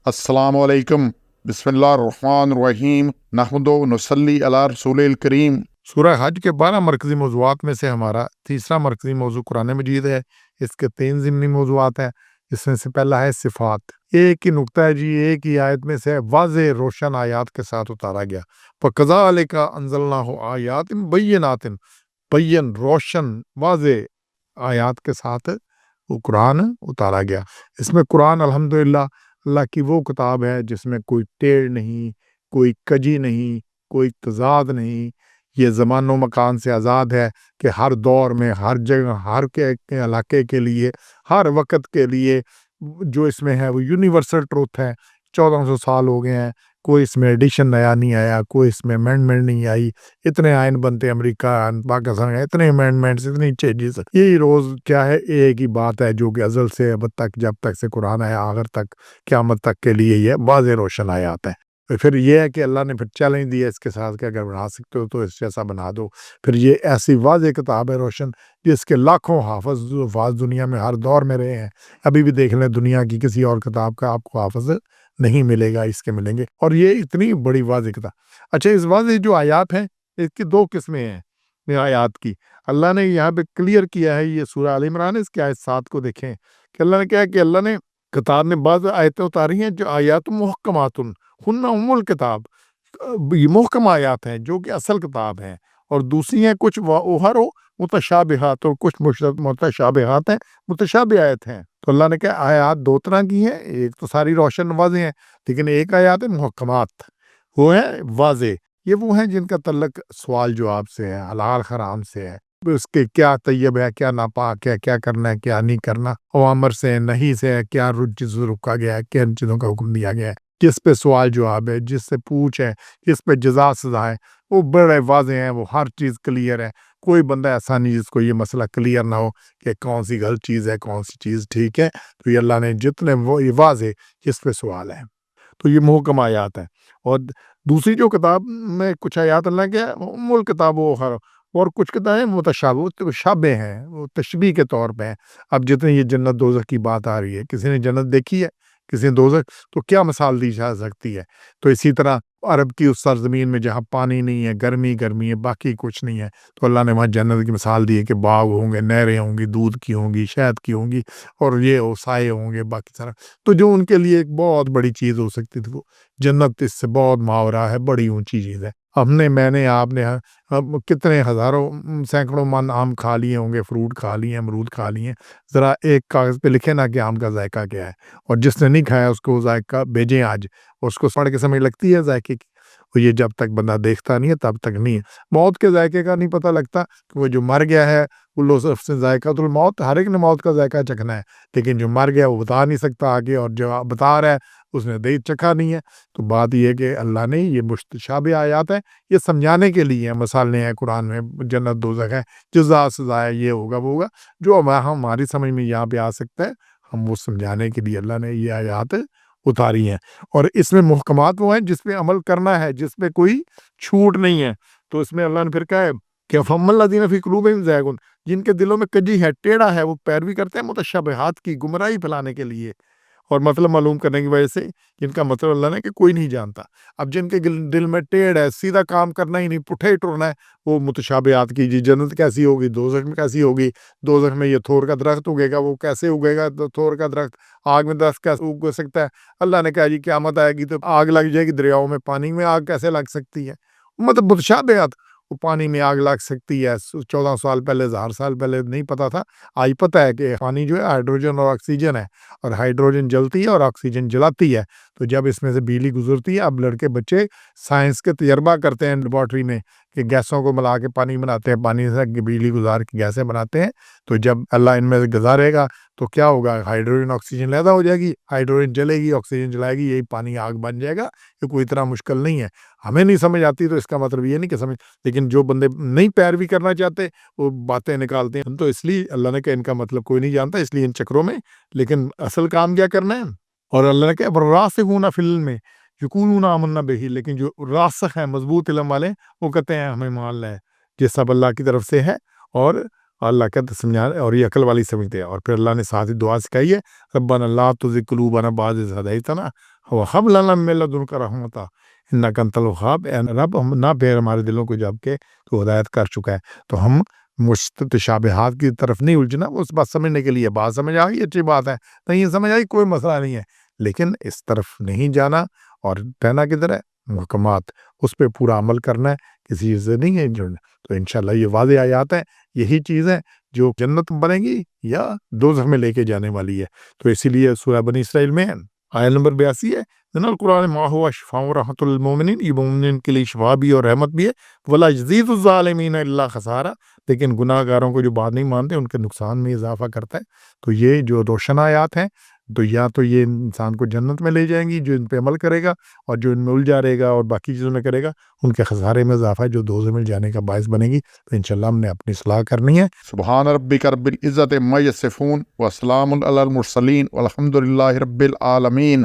السلام علیکم، بسم اللہ الرحمن الرحیم، نحمد و نصلی علی رسول الکریم۔ سورہ حج کے 12 مرکزی موضوعات میں سے ہمارا تیسرا مرکزی موضوع قرآن مجید ہے۔ اس کے 3 ضمنی موضوعات ہیں۔ اس میں سے پہلا ہے صفات۔ ایک ہی نقطہ ہے جی، ایک ہی آیت میں سے واضح روشن آیات کے ساتھ اتارا گیا۔ فَكَذَلِكَ أَنزَلْنَاهُ آیات بینات، بین روشن واضح آیات کے ساتھ وہ قرآن اتارا گیا۔ اس میں قرآن الحمدللہ اللہ کی وہ کتاب ہے جس میں کوئی ٹیڑھ نہیں، کوئی کجی نہیں، کوئی تضاد نہیں۔ یہ زمان و مکان سے آزاد ہے کہ ہر دور میں، ہر جگہ، ہر کے علاقے کے لیے، ہر وقت کے لیے جو اس میں ہے وہ یونیورسل ٹروتھ ہے۔ 1400 سال ہو گئے ہیں، کوئی اس میں ایڈیشن نیا نہیں آیا، کوئی اس میں امینڈمنٹ نہیں آئی۔ اتنے آئین بنتے امریکہ، پاکستان میں، اتنے امینڈمنٹس، اتنی چینجز۔ یہی روز کیا ہے، ایک ہی بات ہے جو کہ ازل سے اب تک، جب تک سے قرآن ہے آخر تک، قیامت تک کے لیے یہ واضح روشن آیات ہیں۔ پھر یہ ہے کہ اللہ نے پھر چیلنج دیا اس کے ساتھ کہ اگر بنا سکتے ہو تو اس جیسا بنا دو۔ پھر یہ ایسی واضح کتاب ہے روشن جس کے لاکھوں حافظ دنیا میں ہر دور میں رہے ہیں۔ ابھی بھی دیکھ لیں، دنیا کی کسی اور کتاب کا آپ کو حافظ نہیں ملے گا، اس کے ملیں گے۔ اور یہ اتنی بڑی واضح کتاب۔ اچھا، اس واضح جو آیات ہیں اس کی 2 قسمیں ہیں۔ یہ آیات کی اللہ نے یہاں پہ کلیئر کیا ہے۔ یہ سورہ آل عمران، اس کی آیت 7 کو دیکھیں کہ اللہ نے کہا کہ اللہ نے کتاب میں بعض آیتیں اتاری ہیں جو آیات محکمات ہن ام الکتاب، یہ محکم آیات ہیں جو کہ اصل کتاب ہیں، اور دوسری ہیں کچھ اوہر متشابہات، اور کچھ متشابہات ہیں، متشابہ آیت ہیں۔ تو اللہ نے کہا آیات 2 طرح کی ہیں، ایک تو ساری روشن واضح ہیں، لیکن ایک آیات ہے محکمات، وہ ہیں واضح۔ یہ وہ ہیں جن کا تعلق سوال جواب سے ہے، حلال حرام سے ہے، اس کے کیا طیب ہے، کیا ناپاک ہے، کیا کرنا ہے، کیا نہیں کرنا، اوامر سے، نہیں سے، کیا چیز رکا گیا ہے، کن چیزوں کا حکم دیا گیا ہے، جس پہ سوال جواب ہے، جس سے پوچھ ہے، جس پہ جزا سزا ہے، وہ بڑے واضح ہیں، وہ ہر چیز کلیئر ہے۔ کوئی بندہ ایسا نہیں جس کو یہ مسئلہ کلیئر نہ ہو کہ کون سی غلط چیز ہے، کون سی چیز ٹھیک ہے۔ تو یہ اللہ نے جتنے وہ یہ واضح جس پہ سوال ہے، تو یہ محکم آیات ہیں۔ اور دوسری جو کتاب میں کچھ آیات اللہ کے ام الکتاب اور کچھ کتابیں متشابہ ہیں، وہ تشبیہ کے طور پہ ہیں۔ اب جتنے یہ جنت دوزخ کی بات آ رہی ہے، کسی نے جنت دیکھی ہے، کسی نے دوزخ، تو کیا مثال دی جا سکتی ہے؟ تو اسی طرح عرب کی اس سرزمین میں جہاں پانی نہیں ہے، گرمی ہے، باقی کچھ نہیں ہے، تو اللہ نے وہاں جنت کی مثال دی ہے کہ باغ ہوں گے، نہریں ہوں گی، دودھ کی ہوں گی، شہد کی ہوں گی، اور یہ سائے ہوں گے، باقی سارا۔ تو جو ان کے لیے ایک بہت بڑی چیز ہو سکتی تھی، وہ جنت اس سے بہت ماورا ہے، بڑی اونچی چیز ہے۔ میں نے، آپ نے کتنے ہزاروں سینکڑوں من آم کھا لیے ہوں گے، فروٹ کھا لیے، امرود کھا لیے۔ ذرا ایک کاغذ پہ لکھے نا کہ آم کا ذائقہ کیا ہے، اور جس نے نہیں کھایا اس کو ذائقہ بھیجیں آج، اور اس کو پڑھ کے سمجھ لگتی ہے ذائقے کی؟ اور یہ جب تک بندہ دیکھتا نہیں ہے تب تک نہیں ہے۔ موت کے ذائقے کا نہیں پتہ لگتا کہ وہ جو مر گیا ہے سے ذائقہ تو الموت، ہر ایک نے موت کا ذائقہ چکھنا ہے، لیکن جو مر گیا وہ بتا نہیں سکتا آگے، اور جو بتا رہا ہے اس نے دے چکھا نہیں ہے۔ تو بات یہ ہے کہ اللہ نے یہ متشابہ آیات ہیں، یہ سمجھانے کے لیے مثالیں ہیں قرآن میں، جنت دوزخ ہے، جزا سزا ہے، یہ ہوگا وہ ہوگا، جو ہماری سمجھ میں یہاں پہ آ سکتا ہے، ہم وہ سمجھانے کے لیے اللہ نے یہ آیات اتاری ہیں۔ اور اس میں محکمات وہ ہیں جس پہ عمل کرنا ہے، جس پہ کوئی چھوٹ نہیں ہے۔ تو اس میں اللہ نے پھر کہا ہے کہ فَأَمَّا الَّذِينَ فِي قُلُوبِهِمْ زَيْغٌ، جن کے دلوں میں کجی ہے، ٹیڑھا ہے، وہ پیروی کرتے ہیں متشابہات کی، گمراہی پھیلانے کے لیے اور مطلب معلوم کرنے کی وجہ سے، جن کا مطلب اللہ نے کہ کوئی نہیں جانتا۔ اب جن کے دل میں ٹیڑھ ہے، سیدھا کام کرنا ہی نہیں، پٹھے ہی ٹرنا ہے، وہ متشابہات کی، جی جنت کیسی ہوگی، دوزخ میں کیسی ہوگی، دوزخ میں یہ تھور کا درخت اگے گا، وہ کیسے اگے گا تھور کا درخت، آگ میں درخت کیسے اگ سکتا ہے؟ اللہ نے کہا جی قیامت آئے گی تو آگ لگ جائے گی دریاؤں میں، پانی میں آگ کیسے لگ سکتی ہے؟ مطلب متشابہات، وہ پانی میں آگ لگ سکتی ہے، 14 سال پہلے، 1000 سال پہلے نہیں پتا تھا، آج پتہ ہے کہ پانی جو ہے ہائیڈروجن اور آکسیجن ہے، اور ہائیڈروجن جلتی ہے اور آکسیجن جلاتی ہے، تو جب اس میں سے بجلی گزرتی ہے، اب لڑکے بچے سائنس کے تجربہ کرتے ہیں لیبارٹری میں کہ گیسوں کو ملا کے پانی بناتے ہیں، پانی سے بجلی گزار کے گیسیں بناتے ہیں، تو جب اللہ ان میں سے گزارے گا تو کیا ہوگا؟ ہائیڈروجن آکسیجن علیحدہ ہو جائے گی، ہائیڈروجن جلے گی، آکسیجن جلائے گی، یہی پانی آگ بن جائے گا۔ یہ کوئی اتنا مشکل نہیں ہے، ہمیں نہیں سمجھ آتی تو اس کا مطلب یہ نہیں کہ سمجھ، لیکن جو بندے نہیں پیروی کرنا چاہتے وہ باتیں نکالتے ہیں، تو اس لیے اللہ نے کہا ان کا مطلب کوئی نہیں جانتا، اس لیے ان چکروں میں، لیکن اصل کام کیا کرنا ہے؟ اور اللہ نے کہا وَالرَّاسِخُونَ فِی الْعِلْمِ یقولون آمنا بہ، لیکن جو راسخ ہیں، مضبوط علم والے، وہ کہتے ہیں ہمیں مان لے، یہ سب اللہ کی طرف سے ہے، اور اللہ کہتے سمجھانے، اور یہ عقل والی سمجھتے ہیں۔ اور پھر اللہ نے ساتھ ہی دعا سکھائی ہے، ربنا لا تزغ قلوبنا بعد اذ ہدیتنا، وَهَبْ لَنَا مِن لَّدُنكَ رَحْمَةً إِنَّكَ أَنتَ الْوَهَّابُ، اے رب ہم نہ پھیر ہمارے دلوں کو جب کہ تو ہدایت کر چکا ہے. تو ہم متشابہات کی طرف نہیں الجھنا، اس بات سمجھنے کے لیے بات سمجھ آ گئی اچھی بات ہے، نہیں سمجھ آئی کوئی مسئلہ نہیں ہے، لیکن اس طرف نہیں جانا اور رہنا کدھر ہے محکمات، اس پہ پورا عمل کرنا ہے، کسی چیز سے نہیں ہے جڑنا. تو انشاءاللہ یہ واضح آیات ہیں، یہی چیز ہے جو جنت بنے گی یا دوزخ میں لے کے جانے والی ہے. تو اسی لیے سورہ بنی اسرائیل میں آیت نمبر 82 ہے، ان القرآن ما هو شفاء ورحمۃ للمؤمنین، یہ مومنین کے لیے شفا بھی اور رحمت بھی ہے، ولا یزید الظالمین الا خسارا، لیکن گناہ گاروں کو جو بات نہیں مانتے ان کے نقصان میں اضافہ کرتا ہے. تو یہ جو روشن آیات ہیں تو یا تو یہ انسان کو جنت میں لے جائیں گی جو ان پہ عمل کرے گا، اور جو ان میں الجھا رہے گا اور باقی چیزوں میں کرے گا ان کے خسارے میں اضافہ ہے جو دوزخ میں جانے کا باعث بنے گی. تو انشاءاللہ ہم نے اپنی اصلاح کرنی ہے. سبحان ربک رب العزت عما یصفون وسلام علی المرسلین والحمد للہ رب العالمین.